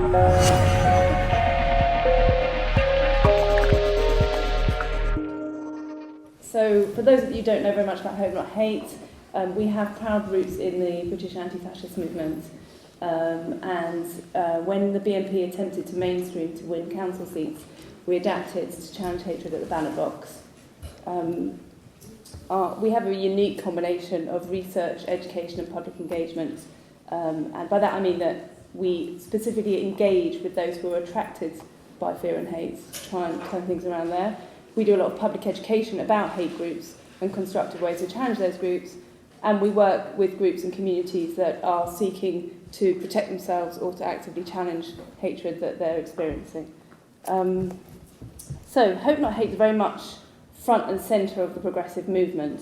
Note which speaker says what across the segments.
Speaker 1: So, for those of you who don't know very much about Hope Not Hate, we have proud roots in the British anti-fascist movement. When the BNP attempted to mainstream to win council seats, we adapted to challenge hatred at the ballot box. We have a unique combination of research, education and public engagement. And by that I mean that we specifically engage with those who are attracted by fear and hate, to try and turn things around there. We do a lot of public education about hate groups and constructive ways to challenge those groups, and we work with groups and communities that are seeking to protect themselves or to actively challenge hatred that they're experiencing. So Hope Not Hate is very much front and centre of the progressive movement.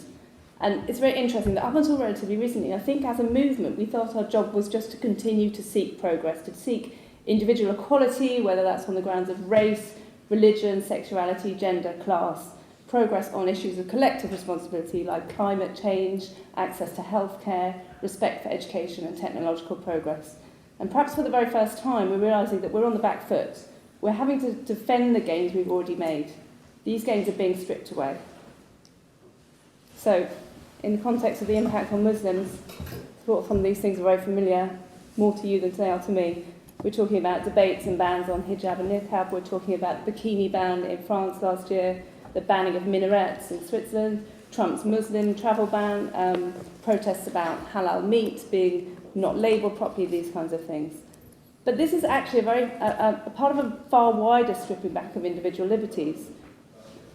Speaker 1: And it's very interesting that up until relatively recently, I think as a movement, we thought our job was just to continue to seek progress, to seek individual equality, whether that's on the grounds of race, religion, sexuality, gender, class, progress on issues of collective responsibility like climate change, access to healthcare, respect for education and technological progress. And perhaps for the very first time, we're realising that we're on the back foot. We're having to defend the gains we've already made. These gains are being stripped away. So, in the context of the impact on Muslims, I thought some of these things are very familiar, more to you than they are to me. We're talking about debates and bans on hijab and niqab. We're talking about the bikini ban in France last year, the banning of minarets in Switzerland, Trump's Muslim travel ban, protests about halal meat being not labelled properly, these kinds of things. But this is actually a part of a far wider stripping back of individual liberties.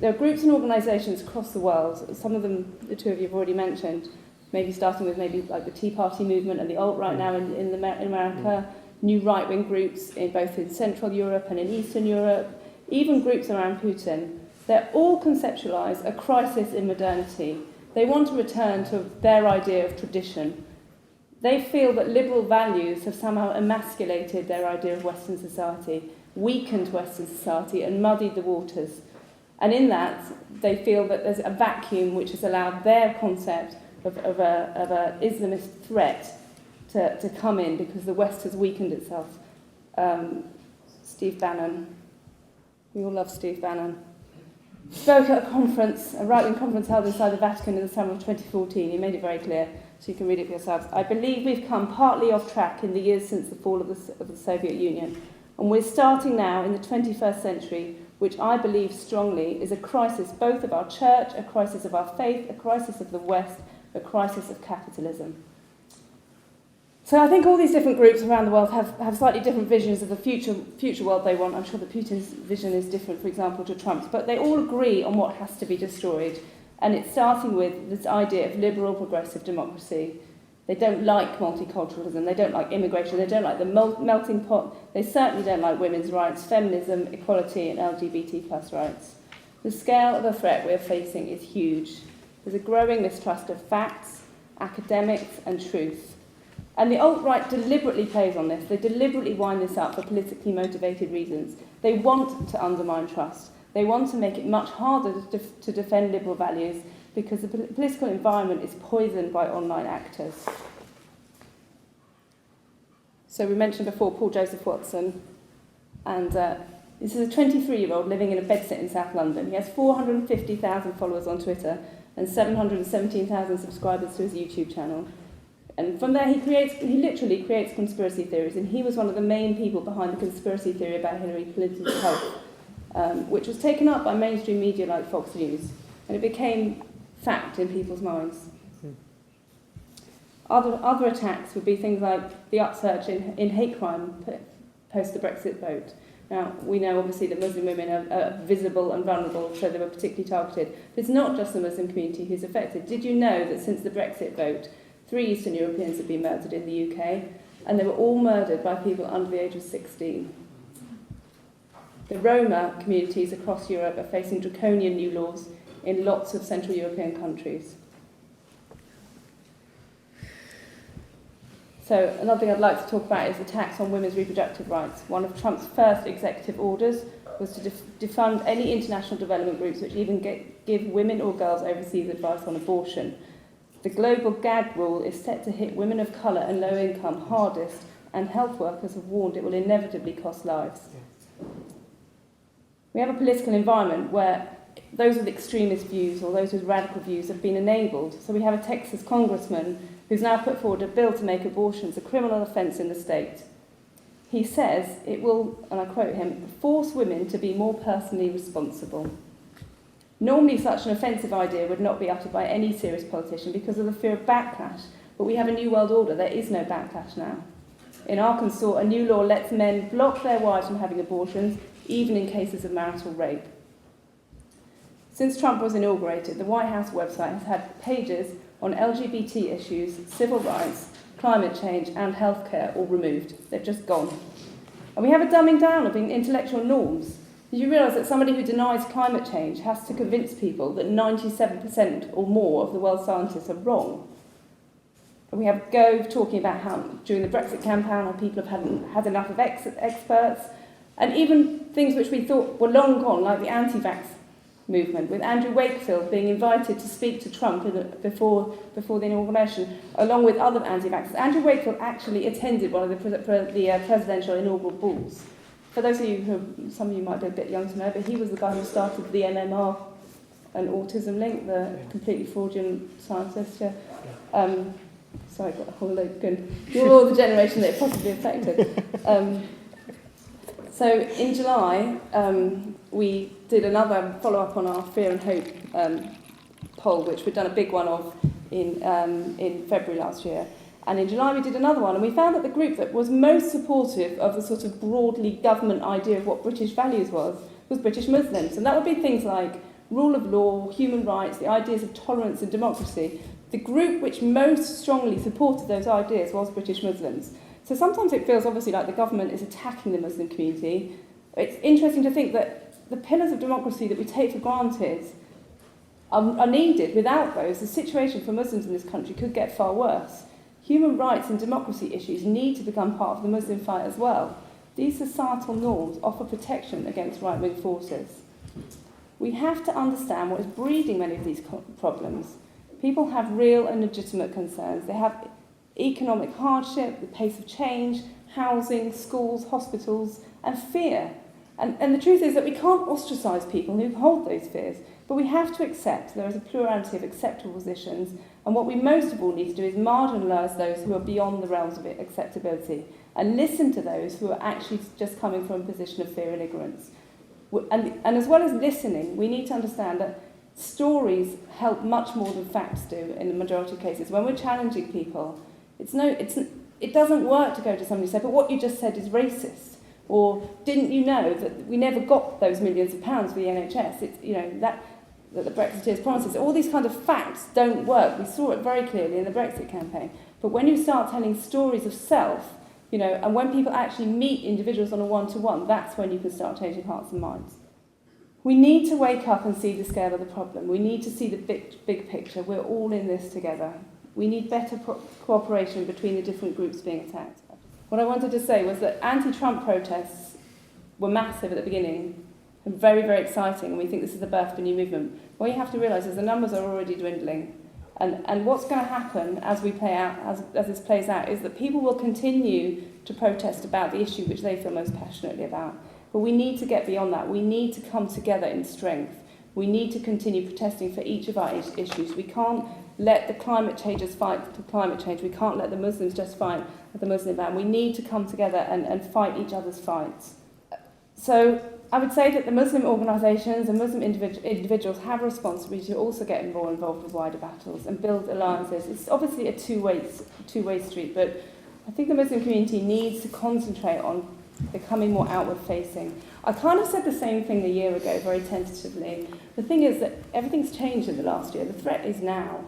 Speaker 1: There are groups and organisations across the world, some of them the two of you have already mentioned, maybe starting with maybe like the Tea Party movement and the alt-right now in America, new right-wing groups both in Central Europe and in Eastern Europe, even groups around Putin. They're all conceptualise a crisis in modernity. They want to return to their idea of tradition. They feel that liberal values have somehow emasculated their idea of Western society, weakened Western society and muddied the waters. And in that, they feel that there's a vacuum which has allowed their concept of an Islamist threat to come in because the West has weakened itself. Steve Bannon, we all love Steve Bannon, spoke at a conference, a right-wing conference held inside the Vatican in the summer of 2014. He made it very clear, so you can read it for yourselves. I believe we've come partly off track in the years since the fall of the Soviet Union, and we're starting now in the 21st century, which I believe strongly is a crisis both of our church, a crisis of our faith, a crisis of the West, a crisis of capitalism. So I think all these different groups around the world have slightly different visions of the future world they want. I'm sure that Putin's vision is different, for example, to Trump's, but they all agree on what has to be destroyed. And it's starting with this idea of liberal progressive democracy. They don't like multiculturalism, they don't like immigration, they don't like the melting pot, they certainly don't like women's rights, feminism, equality and LGBT plus rights. The scale of the threat we're facing is huge. There's a growing mistrust of facts, academics and truth. And the alt-right deliberately plays on this. They deliberately wind this up for politically motivated reasons. They want to undermine trust. They want to make it much harder to defend liberal values because the political environment is poisoned by online actors. So we mentioned before Paul Joseph Watson, and this is a 23-year-old living in a bedsit in South London. He has 450,000 followers on Twitter and 717,000 subscribers to his YouTube channel. And from there, he literally creates conspiracy theories, and he was one of the main people behind the conspiracy theory about Hillary Clinton's health, which was taken up by mainstream media like Fox News, and it became fact in people's minds. Other attacks would be things like the upsurge in hate crime post the Brexit vote. Now, we know obviously that Muslim women are visible and vulnerable, so they were particularly targeted. But it's not just the Muslim community who's affected. Did you know that since the Brexit vote, 3 Eastern Europeans have been murdered in the UK, and they were all murdered by people under the age of 16. The Roma communities across Europe are facing draconian new laws in lots of Central European countries. So another thing I'd like to talk about is attacks on women's reproductive rights. One of Trump's first executive orders was to defund any international development groups which even give women or girls overseas advice on abortion. The global gag rule is set to hit women of colour and low income hardest and health workers have warned it will inevitably cost lives. We have a political environment where those with extremist views or those with radical views have been enabled. So we have a Texas congressman who's now put forward a bill to make abortions a criminal offence in the state. He says it will, and I quote him, force women to be more personally responsible. Normally such an offensive idea would not be uttered by any serious politician because of the fear of backlash. But we have a new world order. There is no backlash now. In Arkansas, a new law lets men block their wives from having abortions, even in cases of marital rape. Since Trump was inaugurated, the White House website has had pages on LGBT issues, civil rights, climate change and healthcare all removed. They've just gone. And we have a dumbing down of intellectual norms. Did you realise that somebody who denies climate change has to convince people that 97% or more of the world's scientists are wrong? And we have Gove talking about how during the Brexit campaign how people have had enough of experts, and even things which we thought were long gone, like the anti-vax movement, with Andrew Wakefield being invited to speak to Trump before the inauguration, along with other anti-vaxxers. Andrew Wakefield actually attended one of the presidential inaugural balls. For those of you who, some of you might be a bit young to know, but he was the guy who started the MMR and autism link, the completely fraudulent scientist. Sorry, I got a whole load good. You're all the generation that it possibly affected. So in July, we did another follow-up on our Fear and Hope poll, which we'd done a big one of in February last year. And in July we did another one, and we found that the group that was most supportive of the sort of broadly government idea of what British values was British Muslims. And that would be things like rule of law, human rights, the ideas of tolerance and democracy. The group which most strongly supported those ideas was British Muslims. So sometimes it feels obviously like the government is attacking the Muslim community. It's interesting to think that the pillars of democracy that we take for granted are needed. Without those, the situation for Muslims in this country could get far worse. Human rights and democracy issues need to become part of the Muslim fight as well. These societal norms offer protection against right-wing forces. We have to understand what is breeding many of these problems. People have real and legitimate concerns. They have economic hardship, the pace of change, housing, schools, hospitals, and fear. And the truth is that we can't ostracise people who hold those fears, but we have to accept there is a plurality of acceptable positions, and what we most of all need to do is marginalise those who are beyond the realms of acceptability and listen to those who are actually just coming from a position of fear and ignorance. And as well as listening, we need to understand that stories help much more than facts do in the majority of cases. When we're challenging people, it doesn't work to go to somebody and say, but what you just said is racist. Or didn't you know that we never got those millions of pounds for the NHS? It's, you know, that the Brexiteers' promises. All these kind of facts don't work. We saw it very clearly in the Brexit campaign. But when you start telling stories of self, you know, and when people actually meet individuals on a one-to-one, that's when you can start changing hearts and minds. We need to wake up and see the scale of the problem. We need to see the big picture. We're all in this together. We need better cooperation between the different groups being attacked. What I wanted to say was that anti-Trump protests were massive at the beginning and very, very exciting, and we think this is the birth of a new movement. What you have to realise is the numbers are already dwindling. And what's going to happen as we play out, as this plays out, is that people will continue to protest about the issue which they feel most passionately about. But we need to get beyond that. We need to come together in strength. We need to continue protesting for each of our issues. We can't let the climate changers fight for climate change. We can't let the Muslims just fight for the Muslim ban. We need to come together and fight each other's fights. So I would say that the Muslim organisations and Muslim individuals have a responsibility to also get more involved with wider battles and build alliances. It's obviously a two-way street, but I think the Muslim community needs to concentrate on becoming more outward-facing. I kind of said the same thing a year ago, very tentatively. The thing is that everything's changed in the last year. The threat is now.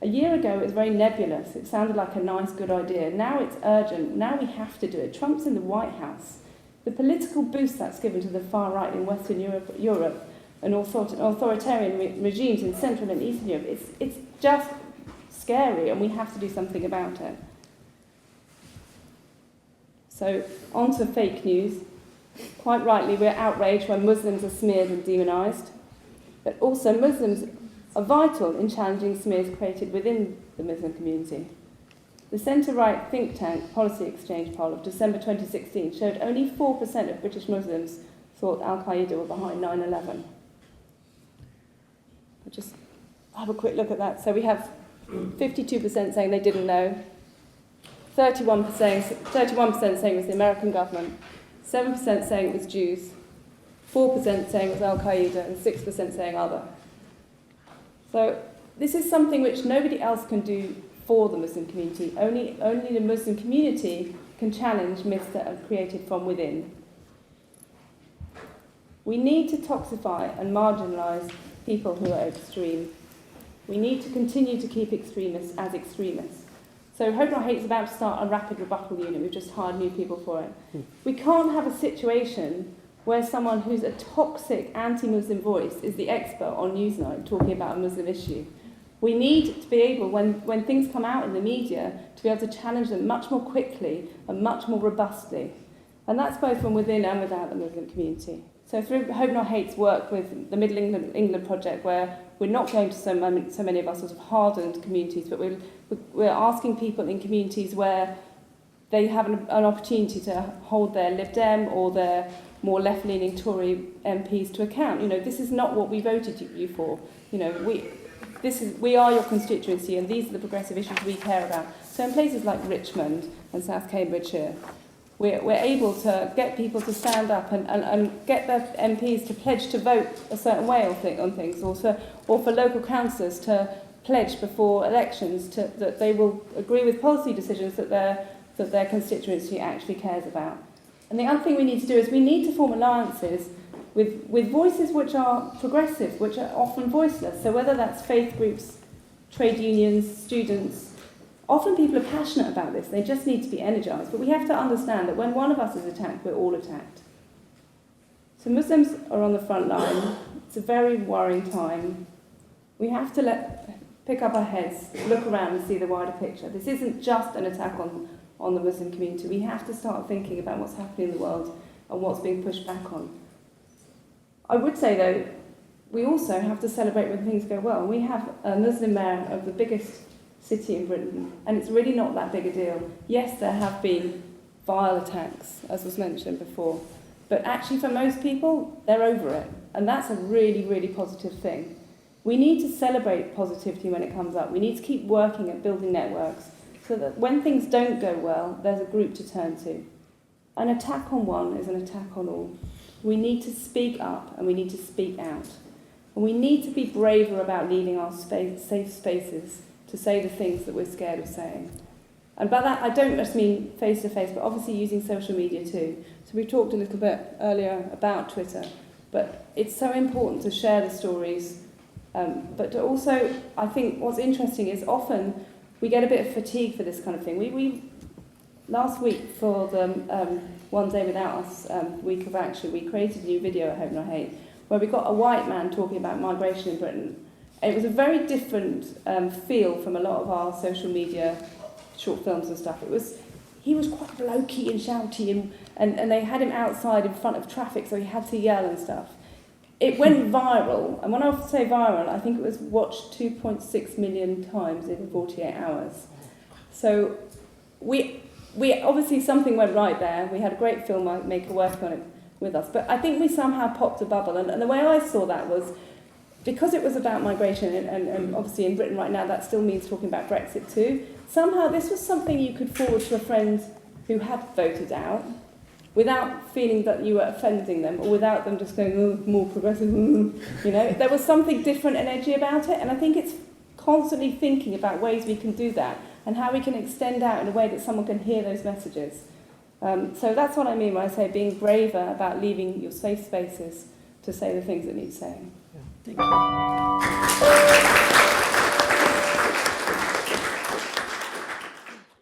Speaker 1: A year ago, it was very nebulous. It sounded like a nice, good idea. Now it's urgent. Now we have to do it. Trump's in the White House. The political boost that's given to the far right in Western Europe and authoritarian regimes in Central and Eastern Europe, it's just scary, and we have to do something about it. So, on to fake news. Quite rightly, we're outraged when Muslims are smeared and demonised, but also Muslims are vital in challenging smears created within the Muslim community. The centre-right think tank Policy Exchange poll of December 2016 showed only 4% of British Muslims thought Al-Qaeda were behind 9/11. I'll just have a quick look at that. So we have 52% saying they didn't know, 31% saying it was the American government, 7% saying it was Jews, 4% saying it was Al-Qaeda, and 6% saying other. So this is something which nobody else can do for the Muslim community. Only the Muslim community can challenge myths that are created from within. We need to toxify and marginalise people who are extreme. We need to continue to keep extremists as extremists. So Hope Not Hate is about to start a rapid rebuttal unit. We've just hired new people for it. We can't have a situation where someone who's a toxic anti-Muslim voice is the expert on Newsnight talking about a Muslim issue. We need to be able, when things come out in the media, to be able to challenge them much more quickly and much more robustly. And that's both from within and without the Muslim community. So through Hope Not Hate's work with the Middle England Project, where we're not going to so many of us sort of hardened communities, but we're asking people in communities where they have an opportunity to hold their Lib Dem or their more left-leaning Tory MPs to account. You know, this is not what we voted you for. You know, we are your constituency, and these are the progressive issues we care about. So in places like Richmond and South Cambridgeshire, we're able to get people to stand up and get their MPs to pledge to vote a certain way on things, or for local councillors to pledge before elections that they will agree with policy decisions that their constituency actually cares about. And the other thing we need to do is we need to form alliances with voices which are progressive, which are often voiceless. So whether that's faith groups, trade unions, students, often people are passionate about this. They just need to be energised. But we have to understand that when one of us is attacked, we're all attacked. So Muslims are on the front line. It's a very worrying time. We have to pick up our heads, look around and see the wider picture. This isn't just an attack on the Muslim community. We have to start thinking about what's happening in the world and what's being pushed back on. I would say, though, we also have to celebrate when things go well. We have a Muslim mayor of the biggest city in Britain, and it's really not that big a deal. Yes, there have been vile attacks, as was mentioned before, but actually for most people, they're over it, and that's a really, really positive thing. We need to celebrate positivity when it comes up. We need to keep working at building networks so that when things don't go well, there's a group to turn to. An attack on one is an attack on all. We need to speak up and we need to speak out. And we need to be braver about leaving our safe spaces to say the things that we're scared of saying. And by that, I don't just mean face-to-face, but obviously using social media too. So we talked a little bit earlier about Twitter, but it's so important to share the stories. But to also, I think what's interesting is often we get a bit of fatigue for this kind of thing. We last week for the One Day Without Us week of action, we created a new video at Hope Not Hate where we got a white man talking about migration in Britain. It was a very different feel from a lot of our social media short films and stuff. He was quite blokey and shouty, and they had him outside in front of traffic, so he had to yell and stuff. It went viral, and when I say viral, I think it was watched 2.6 million times in 48 hours. So we obviously something went right there. We had a great filmmaker working on it with us, but I think we somehow popped a bubble, and the way I saw that was because it was about migration, and obviously in Britain right now that still means talking about Brexit too. Somehow this was something you could forward to a friend who had voted out, without feeling that you were offending them, or without them just going, oh, more progressive, you know. There was something different and edgy about it, and I think it's constantly thinking about ways we can do that, and how we can extend out in a way that someone can hear those messages. So that's what I mean when I say being braver about leaving your safe spaces to say the things that need saying.
Speaker 2: Yeah. Thank you.